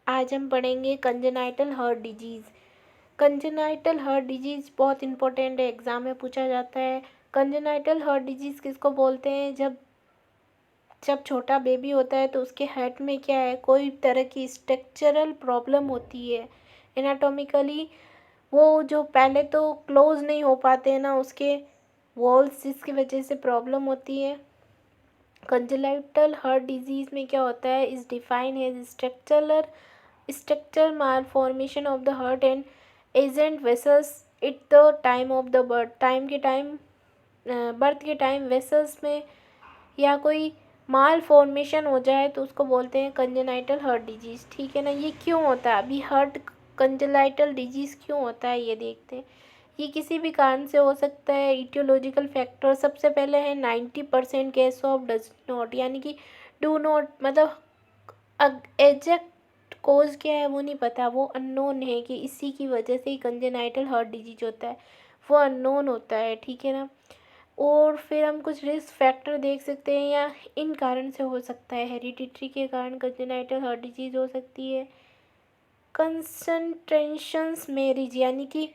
आज हम पढ़ेंगे congenital heart disease. Congenital heart disease बहुत इंपॉर्टेंट है, एग्ज़ाम में पूछा जाता है। कंजेनाइटल हार्ट डिजीज़ किसको बोलते हैं? जब छोटा बेबी होता है तो उसके हार्ट में क्या है, कोई तरह की स्ट्रक्चरल प्रॉब्लम होती है। एनाटॉमिकली वो जो पहले तो क्लोज नहीं हो पाते हैं ना उसके वॉल्स, जिसकी वजह से प्रॉब्लम होती है। कंजेनाइटल हार्ट डिजीज़ में क्या होता है, is define as structure malformation of the heart and agent vessels at the time of the birth के टाइम वेसल्स में या कोई माल फॉर्मेशन हो जाए तो उसको बोलते हैं कंजेनाइटल हार्ट डिजीज़। ठीक है ना। ये क्यों होता है, अभी हार्ट कंजेनाइटल डिजीज़ क्यों होता है ये देखते हैं। ये किसी भी कारण से हो सकता है। इटियोलॉजिकल फैक्टर सबसे पहले है 90% केस ऑफ डज नॉट, यानी कि डू नॉट, मतलब एग्जैक्ट कोज क्या है वो नहीं पता, वो अननोन है कि इसी की वजह से ही कंजेनाइटल हार्ट डिजीज होता है, वो अननोन होता है। ठीक है ना। और फिर हम कुछ रिस्क फैक्टर देख सकते हैं या इन कारण से हो सकता है। हेरिडिटरी के कारण कंजेनाइटल हार्ट डिजीज हो सकती है। कंसंट्रेशंस मैरिज, यानी कि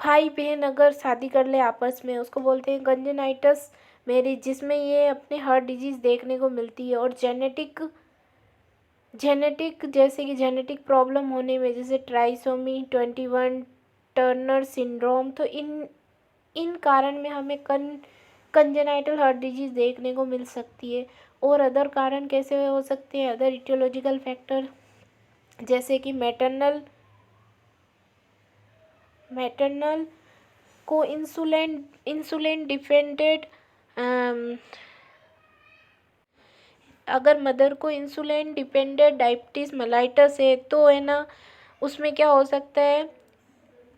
भाई बहन अगर शादी कर ले आपस में, उसको बोलते हैं कंजेनाइटस मैरिज, जिसमें ये अपने हार्ट डिजीज़ देखने को मिलती है। और जेनेटिक जैसे कि जेनेटिक प्रॉब्लम होने में, जैसे ट्राइसोमी 21, टर्नर सिंड्रोम, तो इन कारण में हमें कंजेनाइटल हार्ट डिजीज़ देखने को मिल सकती है। और अदर कारण कैसे हो सकते हैं, अदर इटियोलॉजिकल फैक्टर, जैसे कि मैटरनल को इंसुलिन डिपेंडेंट, अगर मदर को इंसुलिन डिपेंडेंट डायबिटीज़ मेलाइटस है तो है ना, उसमें क्या हो सकता है,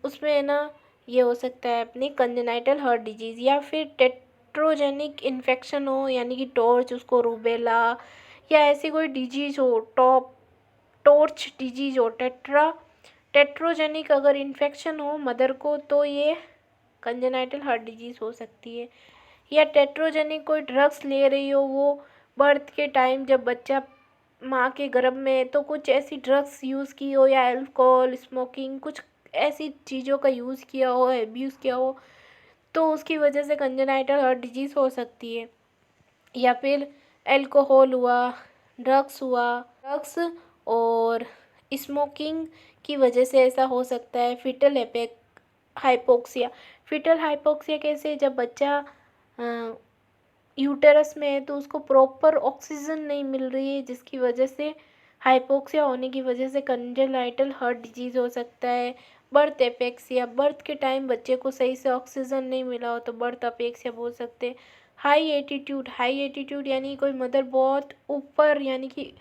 उसमें है ना ये हो सकता है अपनी कंजेनाइटल हार्ट डिजीज़। या फिर टेट्रोजेनिक इन्फेक्शन हो, यानी कि टॉर्च, उसको रूबेला या ऐसी कोई डिजीज़ हो, टॉर्च डिजीज़ हो, टेट्रोजेनिक अगर इन्फेक्शन हो मदर को तो ये कंजेनाइटल हार्ट डिजीज़ हो सकती है। या टेट्रोजेनिक कोई ड्रग्स ले रही हो, वो बर्थ के टाइम जब बच्चा माँ के गर्भ में है तो कुछ ऐसी ड्रग्स यूज़ की हो, या अल्कोहल, स्मोकिंग, कुछ ऐसी चीज़ों का यूज़ किया हो, एब्यूज़ किया हो, तो उसकी वजह से कंजेनाइटल हार्ट डिजीज़ हो सकती है। या फिर अल्कोहल हुआ, ड्रग्स और स्मोकिंग की वजह से ऐसा हो सकता है। फीटल हाइपोक्सिया कैसे, जब बच्चा यूटेरस में है तो उसको प्रॉपर ऑक्सीजन नहीं मिल रही है, जिसकी वजह से हाइपोक्सिया होने की वजह से कंजेनाइटल हार्ट डिजीज़ हो सकता है। बर्थ एपेक्सिया, बर्थ के टाइम बच्चे को सही से ऑक्सीजन नहीं मिला हो तो बर्थ अपेक्सिया बोल सकते हैं। हाई एटीट्यूड यानी कोई मदर बहुत ऊपर, यानी कि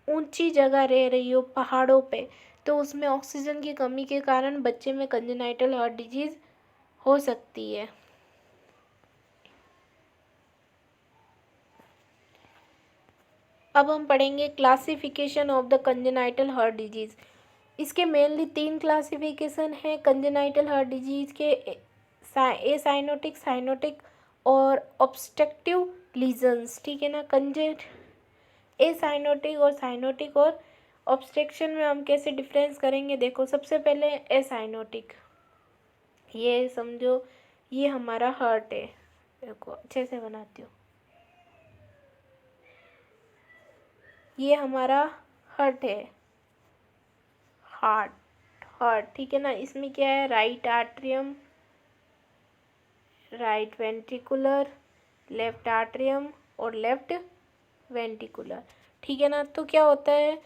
ऊंची जगह रह रही हो पहाड़ों पे, तो उसमें ऑक्सीजन की कमी के कारण बच्चे में कंजेनाइटल हार्ट डिजीज़ हो सकती है। अब हम पढ़ेंगे classification of the congenital heart disease. इसके मेनली 3 क्लासिफिकेशन है कंजेनाइटल हार्ट डिजीज़ के, ए साइनोटिक और ऑब्स्ट्रक्टिव लीजन्स। ठीक है ना। ए साइनोटिक और ऑब्स्ट्रक्शन में हम कैसे डिफरेंस करेंगे, देखो सबसे पहले ए साइनोटिक, ये समझो ये हमारा हार्ट है, देखो अच्छे से बनाती हूँ, ये हमारा हार्ट है, हार्ट ठीक है ना। इसमें क्या है, right atrium, right ventricular, left atrium और लेफ्ट वेंट्रिकुलर। ठीक है ना। तो क्या होता है,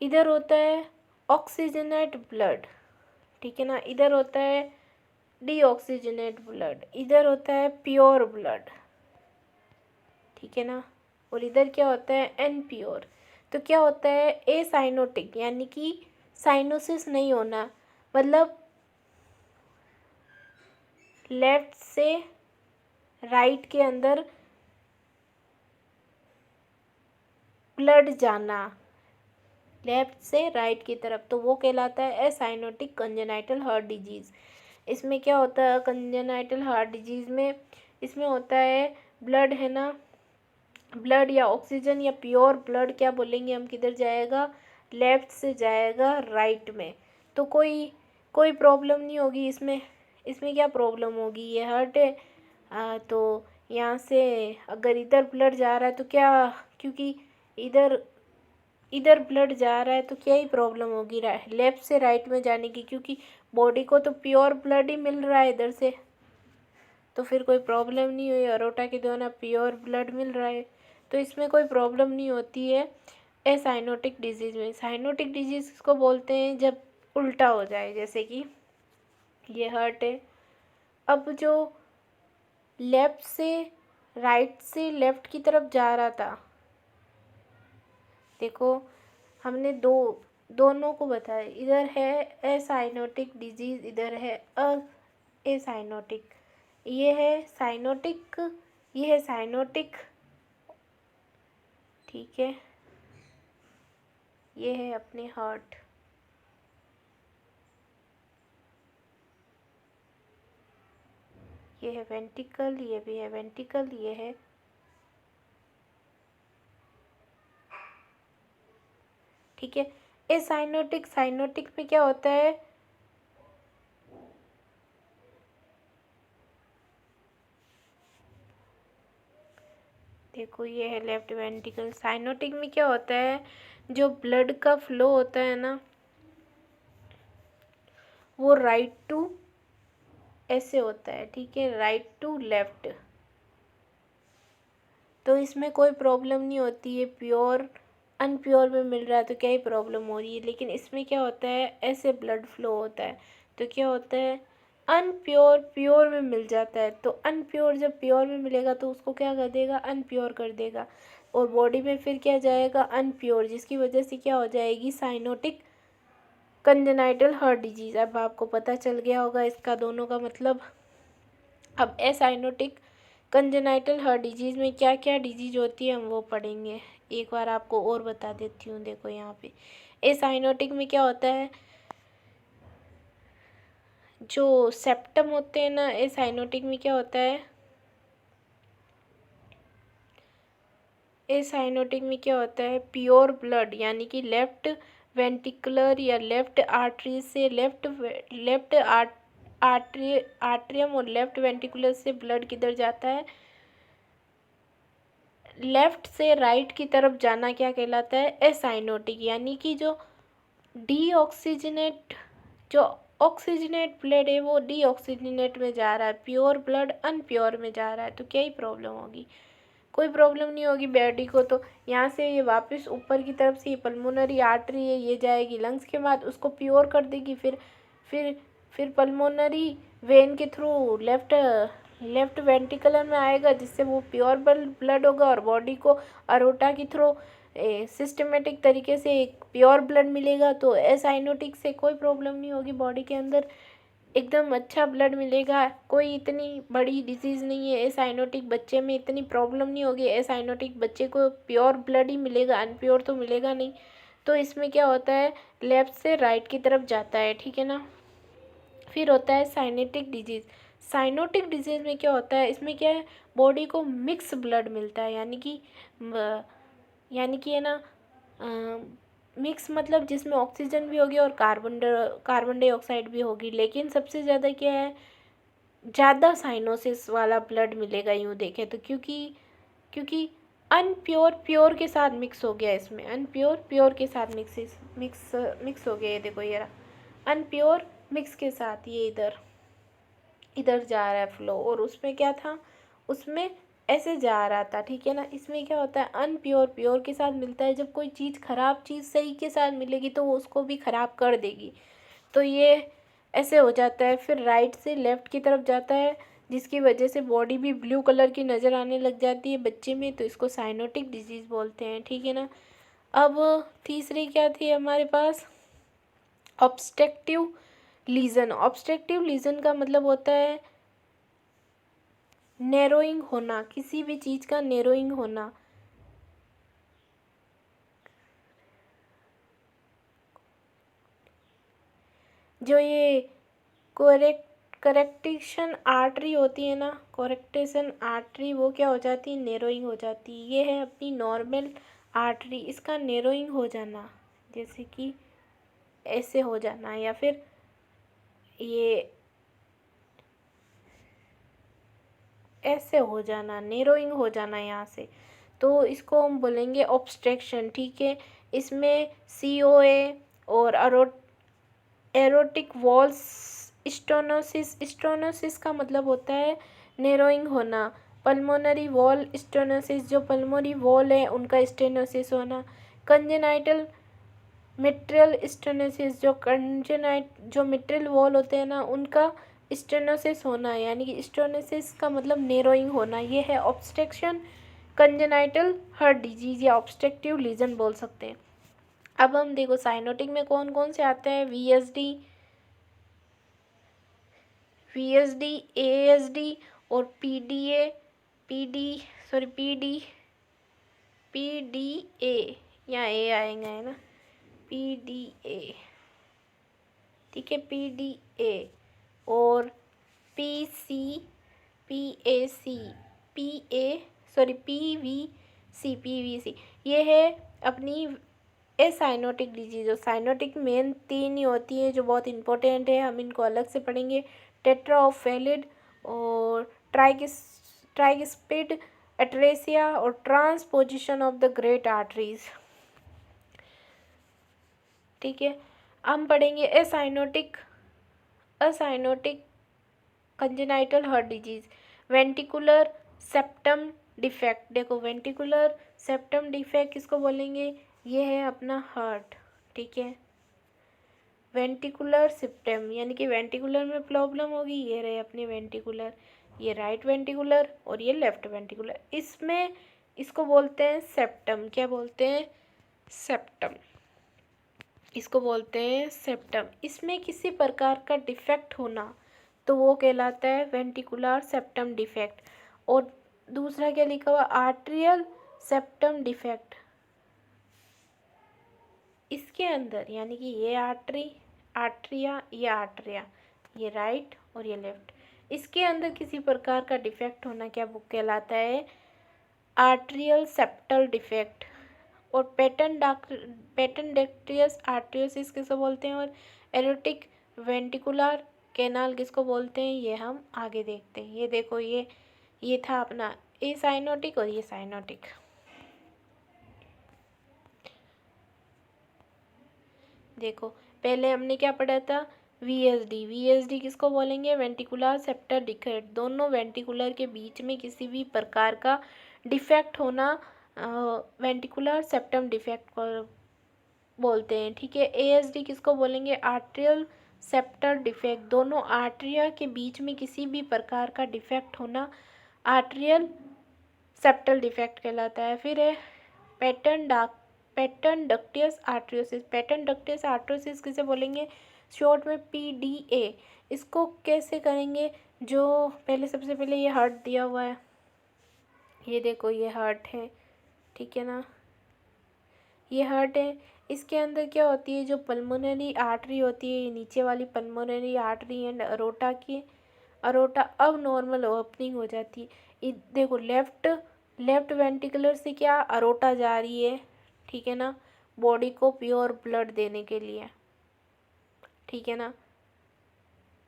इधर होता है ऑक्सीजनेट ब्लड, ठीक है ना, इधर होता है डीऑक्सीजनेट ब्लड, इधर होता है प्योर ब्लड, ठीक है ना, और इधर क्या होता है अनप्योर। तो क्या होता है ए साइनोटिक, यानी कि साइनोसिस नहीं होना, मतलब लेफ्ट से राइट के अंदर ब्लड जाना, लेफ्ट से राइट की तरफ, तो वो कहलाता है एसाइनोटिक कंजेनाइटल हार्ट डिजीज़। इसमें क्या होता है कंजेनाइटल हार्ट डिजीज़ में, इसमें होता है ब्लड है ना, ब्लड या ऑक्सीजन या प्योर ब्लड क्या बोलेंगे हम, किधर जाएगा, लेफ़्ट से जाएगा राइट में, तो कोई कोई प्रॉब्लम नहीं होगी इसमें। इसमें क्या प्रॉब्लम होगी, ये हार्ट है तो यहाँ से अगर इधर ब्लड जा रहा है तो क्या, क्योंकि इधर इधर ब्लड जा रहा है तो क्या ही प्रॉब्लम होगी लेफ़्ट से राइट में जाने की, क्योंकि बॉडी को तो प्योर ब्लड ही मिल रहा है इधर से, तो फिर कोई प्रॉब्लम नहीं हुई। अरोटा के द्वारा प्योर ब्लड मिल रहा है, तो इसमें कोई प्रॉब्लम नहीं होती है साइनोटिक डिजीज़ में। साइनोटिक डिजीज़ को बोलते हैं जब उल्टा हो जाए, जैसे कि ये हार्ट है, अब जो लेफ़्ट से राइट से लेफ़्ट की तरफ जा रहा था, देखो हमने दोनों को बताया, इधर है एसाइनोटिक डिजीज़, इधर है एसाइनोटिक, ये है साइनोटिक, ये है साइनोटिक, ठीक है। ये है अपने हार्ट, ये है वेंट्रिकल, ये भी है वेंट्रिकल, ये है, ठीक है। एसाइनोटिक, साइनोटिक में क्या होता है, देखो ये है लेफ्ट वेंट्रिकल। साइनोटिक में क्या होता है, जो ब्लड का फ्लो होता है ना, वो राइट टू ऐसे होता है, ठीक है, राइट टू लेफ्ट, तो इसमें कोई प्रॉब्लम नहीं होती है। प्योर अनप्योर में मिल रहा है तो क्या ही प्रॉब्लम हो रही है, लेकिन इसमें क्या होता है, ऐसे ब्लड फ्लो होता है तो क्या होता है, अनप्योर प्योर में मिल जाता है, तो अनप्योर जब प्योर में मिलेगा तो उसको क्या कर देगा, अनप्योर कर देगा, और बॉडी में फिर क्या जाएगा, अनप्योर, जिसकी वजह से क्या हो जाएगी, साइनोटिक कंजेनाइटल हार्ट डिजीज। अब आपको पता चल गया होगा इसका दोनों का मतलब। अब एसाइनोटिक कंजेनाइटल हार्ट डिजीज़ में क्या क्या डिजीज होती है हम वो पढ़ेंगे। एक बार आपको और बता देती हूँ, देखो यहाँ पे एसाइनोटिक में क्या होता है, जो सेप्टम होते हैं ना, एसाइनोटिक में क्या होता है, एसाइनोटिक में क्या होता है, प्योर ब्लड, यानी कि लेफ्ट वेंट्रिकुलर या लेफ्ट आर्टरी से लेफ्ट आर्ट्रियम और लेफ्ट वेंट्रिकुलर से ब्लड किधर जाता है, लेफ्ट से राइट की तरफ जाना क्या कहलाता है, एसाइनोटिक, यानी कि जो डीऑक्सीजनेट, जो ऑक्सीजनेट ब्लड है वो डीऑक्सीजनेट में जा रहा है, प्योर ब्लड अनप्योर में जा रहा है, तो क्या ही प्रॉब्लम होगी, कोई प्रॉब्लम नहीं होगी बॉडी को। तो यहाँ से ये वापस ऊपर की तरफ से ये पल्मोनरी आर्टरी है, ये जाएगी लंग्स के बाद, उसको प्योर कर देगी, फिर पल्मोनरी वेन के थ्रू लेफ्ट वेंट्रिकुलर में आएगा, जिससे वो प्योर ब्लड होगा, और बॉडी को अरोटा के थ्रू सिस्टमेटिक तरीके से एक प्योर ब्लड मिलेगा। तो एसाइनोटिक से कोई प्रॉब्लम नहीं होगी, बॉडी के अंदर एकदम अच्छा ब्लड मिलेगा, कोई इतनी बड़ी डिजीज़ नहीं है। एसाइनोटिक बच्चे में इतनी प्रॉब्लम नहीं होगी, एसाइनोटिक बच्चे को प्योर ब्लड ही मिलेगा, अनप्योर तो मिलेगा नहीं। तो इसमें क्या होता है, लेफ़्ट से राइट की तरफ जाता है, ठीक है ना। फिर होता है साइनेटिक डिजीज़। साइनोटिक डिजीज़ में क्या होता है, इसमें क्या है, बॉडी को मिक्स ब्लड मिलता है, यानी कि है ना, मिक्स मतलब जिसमें ऑक्सीजन भी होगी और कार्बन डाइऑक्साइड भी होगी, लेकिन सबसे ज़्यादा क्या है, ज़्यादा साइनोसिस वाला ब्लड मिलेगा यूँ देखें तो, क्योंकि अनप्योर प्योर के साथ मिक्स हो गया, इसमें अनप्योर प्योर के साथ मिक्स हो गया, ये देखो ये रहा अनप्योर मिक्स के साथ, ये इधर जा रहा है फ्लो, और उसमें क्या था, उसमें ऐसे जा रहा था, ठीक है ना। इसमें क्या होता है, अनप्योर प्योर के साथ मिलता है, जब कोई चीज़ ख़राब चीज़ सही के साथ मिलेगी तो वो उसको भी ख़राब कर देगी, तो ये ऐसे हो जाता है। फिर राइट से लेफ़्ट की तरफ जाता है, जिसकी वजह से बॉडी भी ब्लू कलर की नज़र आने लग जाती है बच्चे में, तो इसको साइनोटिक डिजीज़ बोलते हैं, ठीक है ना। अब तीसरी क्या थी हमारे पास, ऑब्स्ट्रक्टिव लीजन। ऑब्स्ट्रक्टिव लीजन का मतलब होता है नैरोइंग होना, किसी भी चीज़ का नैरोइंग होना। जो ये करेक्टेशन आर्टरी होती है ना, करेक्टेशन आर्टरी, वो क्या हो जाती है, नैरोइंग हो जाती है। ये है अपनी नॉर्मल आर्टरी, इसका नैरोइंग हो जाना, जैसे कि ऐसे हो जाना या फिर ये ऐसे हो जाना, नेरोइंग हो जाना यहाँ से, तो इसको हम बोलेंगे ऑब्स्ट्रक्शन। ठीक है, इसमें COA और एरोटिक वॉल्स स्टेनोसिस, स्टेनोसिस का मतलब होता है नेरोइंग होना, पल्मोनरी वॉल स्टेनोसिस, जो पल्मोनरी वॉल है उनका स्टेनोसिस होना, कंजेनाइटल मिट्रियल स्टेनोसिस, जो मिट्रियल वॉल होते हैं ना उनका स्टेनोसिस होना, यानी कि स्टेनोसिस का मतलब नेरोइंग होना, ये है ऑब्स्ट्रक्शन कंजेनाइटल हार्ट डिजीज या ऑब्स्ट्रक्टिव लीजन बोल सकते हैं। अब हम देखो साइनोटिक में कौन कौन से आते हैं, VSD, ASD और PDA या ए आएंगे, है ना, PDA, ठीक है, PDA और PVC, ये है अपनी एसाइनोटिक डिजीज। साइनोटिक मेन 3 ही होती है जो बहुत इंपॉर्टेंट है, हम इनको अलग से पढ़ेंगे, टेट्राओफेलिड और ट्राइस्पिड एट्रेसिया और transposition of the great arteries. ठीक है, हम पढ़ेंगे acyanotic congenital heart disease, ventricular septum defect. देखो वेंटिकुलर सेप्टम डिफेक्ट किसको बोलेंगे, ये है अपना हार्ट। ठीक है, वेंटिकुलर सेप्टम यानी कि वेंटिकुलर में प्रॉब्लम होगी, ये रहे अपने वेंटिकुलर, ये राइट वेंटिकुलर और ये लेफ्ट वेंटिकुलर, इसमें इसको बोलते हैं सेप्टम। क्या बोलते हैं, सेप्टम, इसको बोलते हैं सेप्टम। इसमें किसी प्रकार का डिफेक्ट होना तो वो कहलाता है वेंटिकुलर सेप्टम डिफेक्ट। और दूसरा क्या लिखा हुआ, आर्ट्रियल सेप्टम डिफेक्ट, इसके अंदर यानी कि ये आर्ट्रिया, ये राइट और ये लेफ्ट, इसके अंदर किसी प्रकार का डिफेक्ट होना क्या वो कहलाता है आर्ट्रियल सेप्टल डिफेक्ट। और पेटेंडेक्टियस आर्टरियोसिस किसको बोलते हैं, और एरोटिक वेंटिकुलर कैनाल किसको बोलते हैं, ये हम आगे देखते हैं। ये देखो ये था अपना एसाइनोटिक और ये साइनोटिक। देखो पहले हमने क्या पढ़ा था, VSD किसको बोलेंगे, वेंटिकुलर सेप्टल डिफेक्ट, दोनों वेंटिकुलर के बीच में किसी भी प्रकार का डिफेक्ट होना वेंटिकुलर सेप्टम डिफेक्ट को बोलते हैं। ठीक है, ASD किसको बोलेंगे, आर्ट्रियल सेप्टल डिफेक्ट, दोनों आर्ट्रिया के बीच में किसी भी प्रकार का डिफेक्ट होना आर्ट्रियल सेप्टल डिफेक्ट कहलाता है। फिर है पेटेंडक्टियस आर्टरियोसिस किसे बोलेंगे, शॉर्ट में PDA। इसको कैसे करेंगे, जो पहले सबसे पहले ये हार्ट दिया हुआ है, ये देखो ये हार्ट है, ठीक है ना, ये हार्ट है, इसके अंदर क्या होती है, जो पल्मोनरी आर्टरी होती है, ये नीचे वाली पल्मोनरी आर्टरी एंड अरोटा अब नॉर्मल ओपनिंग हो जाती है। देखो लेफ्ट वेंटिकुलर से क्या अरोटा जा रही है, ठीक है ना, बॉडी को प्योर ब्लड देने के लिए, ठीक है ना,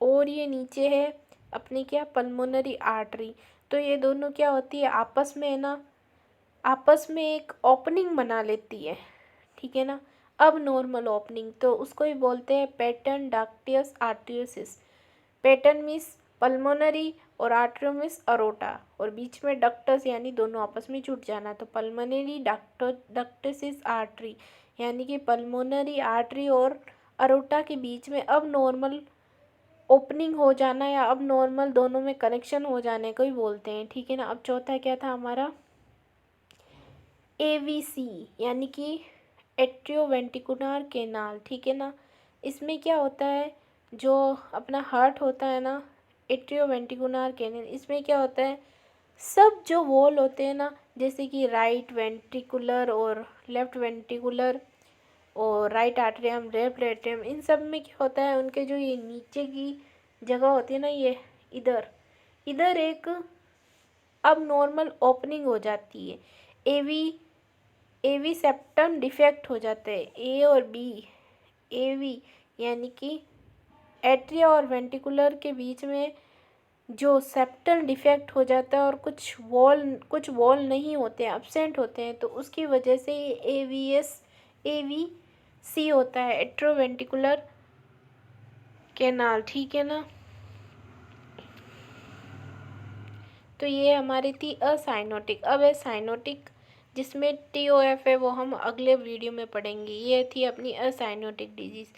और ये नीचे है अपनी क्या पल्मोनरी आर्टरी। तो ये दोनों क्या होती है आपस में, है ना, आपस में एक ओपनिंग बना लेती है, ठीक है ना, अब नॉर्मल ओपनिंग, तो उसको ही बोलते हैं पेटेंडक्टियस आर्टरियोसिस। पेटन मीन्स पल्मोनरी और आर्टरियो मीन्स अरोटा, और बीच में डक्टस यानी दोनों आपस में जुट जाना, तो पल्मोनरी डक्टसिस आर्टरी यानी कि पल्मोनरी आर्टरी और अरोटा के बीच में अब नॉर्मल ओपनिंग हो जाना या अब नॉर्मल दोनों में कनेक्शन हो जाने को ही बोलते हैं, ठीक है ना। अब चौथा क्या था हमारा, AVC यानी कि एट्रियोवेंटिकुलर कैनाल, ठीक है ना। इसमें क्या होता है, जो अपना हार्ट होता है ना, एट्रियोवेंटिकुलर कैनाल, इसमें क्या होता है, सब जो वॉल होते हैं ना, जैसे कि राइट वेंट्रिकुलर और लेफ्ट वेंट्रिकुलर और राइट आर्टरियम लेफ्ट एट्रियम, इन सब में क्या होता है, उनके जो ये नीचे की जगह होती है ना, ये इधर एक अब नॉर्मल ओपनिंग हो जाती है। एवी सेप्टम डिफेक्ट हो जाता है, ए और बी। एवी यानी कि एट्रिया और वेंटिकुलर के बीच में जो सेप्टल डिफेक्ट हो जाता है और कुछ वॉल नहीं होते हैं, एब्सेंट होते हैं, तो उसकी वजह से ये एवीसी होता है, एट्रोवेंटिकुलर कैनाल। ठीक है ना। तो ये हमारी थी असाइनोटिक। अब है साइनोटिक, जिसमें TOF है, वो हम अगले वीडियो में पढ़ेंगे। ये थी अपनी असाइनोटिक डिजीज़।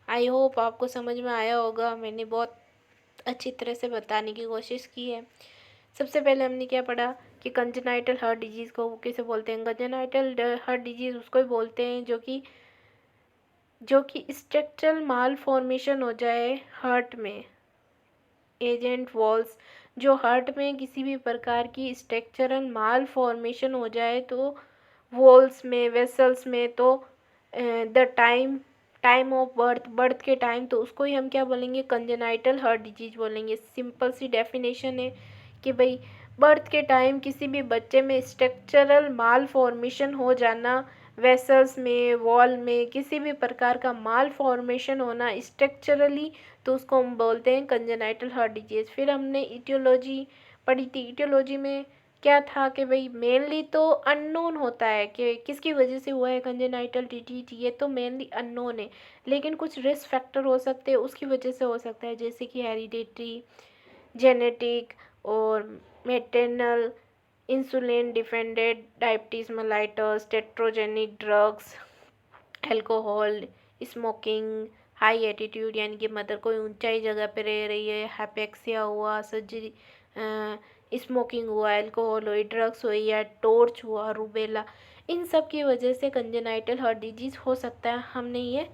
आई होप आपको समझ में आया होगा। मैंने बहुत अच्छी तरह से बताने की कोशिश की है। सबसे पहले हमने क्या पढ़ा कि कंजेनाइटल हार्ट डिजीज़ को कैसे बोलते हैं। कंजेनाइटल हार्ट डिजीज़ उसको ही बोलते हैं जो कि स्ट्रक्चरल माल फॉर्मेशन हो जाए हार्ट में। एजेंट वॉल्स, जो हार्ट में किसी भी प्रकार की स्ट्रक्चरल माल फॉर्मेशन हो जाए तो वॉल्स में, वेसल्स में, तो द टाइम ऑफ बर्थ के टाइम, तो उसको ही हम क्या बोलेंगे, कंजेनाइटल हार्ट डिजीज बोलेंगे। सिंपल सी डेफिनेशन है कि भाई बर्थ के टाइम किसी भी बच्चे में स्ट्रक्चरल माल फॉर्मेशन हो जाना, वेसल्स में, वॉल में किसी भी प्रकार का माल फॉर्मेशन होना स्ट्रक्चरली, तो उसको हम बोलते हैं कंजेनाइटल हार्ट डिजीज। फिर हमने इटियोलॉजी पढ़ी थी। इटियोलॉजी में क्या था कि भाई मेनली तो अननोन होता है कि किसकी वजह से हुआ है कंजेनाइटल डिजीज, ये तो मेनली अननोन है, लेकिन कुछ रिस्क फैक्टर हो सकते हैं, उसकी वजह से हो सकता है, जैसे कि हेरिडिटरी, जेनेटिक और maternal, insulin dependent diabetes mellitus, teratogenic drugs, alcohol, smoking, high attitude यानी कि मदर कोई ऊंचाई जगह पे रह रही है, हाइपेक्सिया हुआ, सर्जरी, स्मोकिंग हुआ, अल्कोहल हुई, ड्रग्स हुई, या टॉर्च हुआ, रूबेला, इन सब की वजह से कंजेनाइटल हार्ट डिजीज़ हो सकता है। हमने ये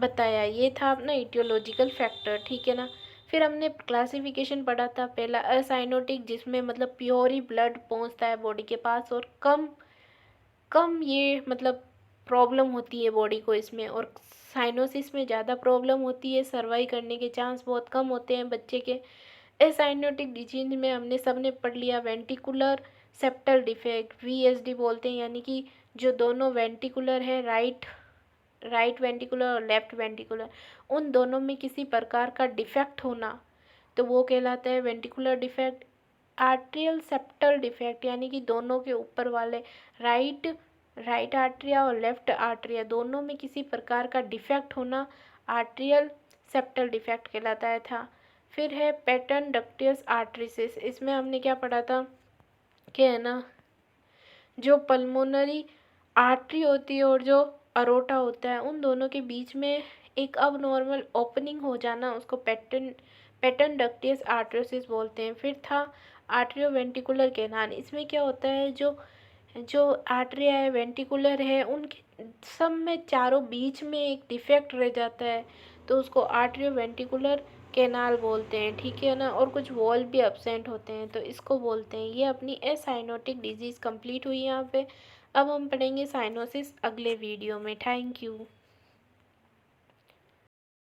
बताया। ये था अपना इटियोलॉजिकल फैक्टर। ठीक है ना। फिर हमने क्लासिफिकेशन पढ़ा था। पहला असाइनोटिक, जिसमें मतलब प्योर ही ब्लड पहुंचता है बॉडी के पास और कम कम ये मतलब प्रॉब्लम होती है बॉडी को इसमें, और साइनोसिस में ज़्यादा प्रॉब्लम होती है, सर्वाइव करने के चांस बहुत कम होते हैं बच्चे के। एसाइनोटिक डिजीज में हमने सबने पढ़ लिया वेंटिकुलर सेप्टल डिफेक्ट, VSD बोलते हैं, यानी कि जो दोनों वेंटिकुलर है, राइट वेंटिकुलर और लेफ्ट वेंटिकुलर, उन दोनों में किसी प्रकार का डिफेक्ट होना, तो वो कहलाता है ventricular defect. Atrial septal defect, यानी कि दोनों के ऊपर वाले राइट राइट आर्ट्रिया और लेफ्ट आर्ट्रिया दोनों में किसी प्रकार का डिफेक्ट होना आर्ट्रियल सेप्टल डिफेक्ट कहलाता है था। फिर है पैटर्न डक्टियस आर्टरीसिस। इसमें हमने क्या पढ़ा था कि है ना, जो पल्मोनरी आर्टरी होती है और जो अरोटा होता है, उन दोनों के बीच में एक अब नॉर्मल ओपनिंग हो जाना, उसको पैटर्न डक्टियस आर्टरीसिस बोलते हैं। फिर था आर्ट्रियोवेंटिकुलर कैनाल। इसमें क्या होता है, जो जो आर्टरिया है, वेंटिकुलर है, उनके सब में चारों बीच में एक डिफेक्ट रह जाता है, तो उसको आर्ट्रियोवेंटिकुलर कैनाल बोलते हैं। ठीक है ना। और कुछ वॉल भी एब्सेंट होते हैं, तो इसको बोलते हैं। ये अपनी एसाइनोटिक डिजीज़ कंप्लीट हुई यहाँ पे। अब हम पढ़ेंगे साइनोसिस अगले वीडियो में। Thank you.